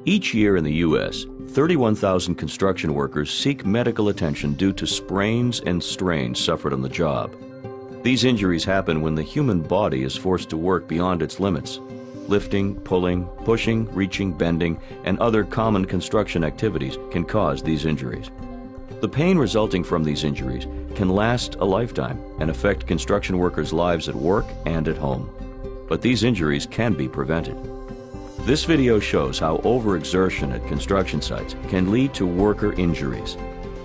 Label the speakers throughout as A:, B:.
A: Each year in the U.S., 31,000 construction workers seek medical attention due to sprains and strains suffered on the job. These injuries happen when the human body is forced to work beyond its limits. Lifting, pulling, pushing, reaching, bending, and other common construction activities can cause these injuries. The pain resulting from these injuries can last a lifetime and affect construction workers' lives at work and at home. But these injuries can be prevented. This video shows how overexertion at construction sites can lead to worker injuries.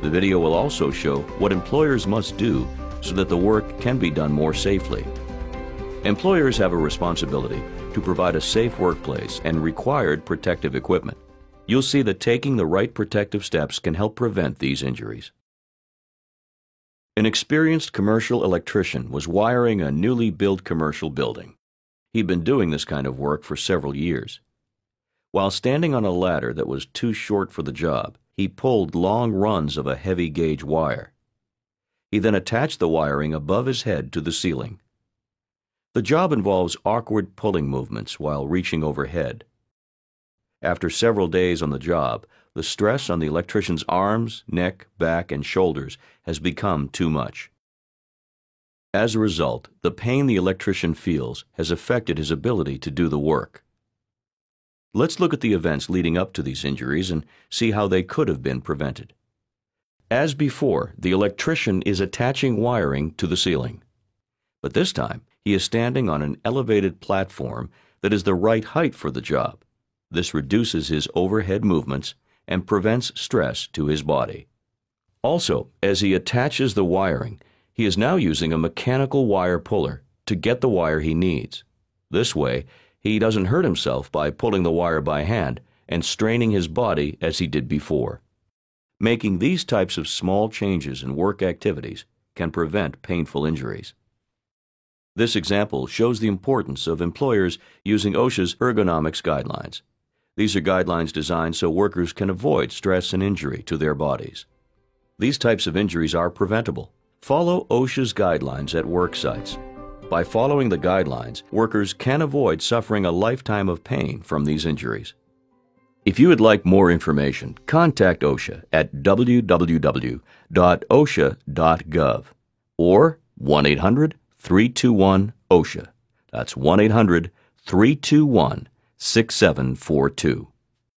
A: The video will also show what employers must do so that the work can be done more safely. Employers have a responsibility to provide a safe workplace and required protective equipment. You'll see that taking the right protective steps can help prevent these injuries. An experienced commercial electrician was wiring a newly built commercial building. He'd been doing this kind of work for several years. While standing on a ladder that was too short for the job, he pulled long runs of a heavy gauge wire. He then attached the wiring above his head to the ceiling. The job involves awkward pulling movements while reaching overhead. After several days on the job, the stress on the electrician's arms, neck, back, and shoulders has become too much. As a result, the pain the electrician feels has affected his ability to do the work. Let's look at the events leading up to these injuries and see how they could have been prevented. As before, the electrician is attaching wiring to the ceiling. But this time, he is standing on an elevated platform that is the right height for the job. This reduces his overhead movements and prevents stress to his body. Also, as he attaches the wiring, he is now using a mechanical wire puller to get the wire he needs. This way, he doesn't hurt himself by pulling the wire by hand and straining his body as he did before. Making these types of small changes in work activities can prevent painful injuries. This example shows the importance of employers using OSHA's ergonomics guidelines. These are guidelines designed so workers can avoid stress and injury to their bodies. These types of injuries are preventable. Follow OSHA's guidelines at work sites. By following the guidelines, workers can avoid suffering a lifetime of pain from these injuries. If you would like more information, contact OSHA at www.osha.gov or 1-800-321-OSHA. That's 1-800-321-6742.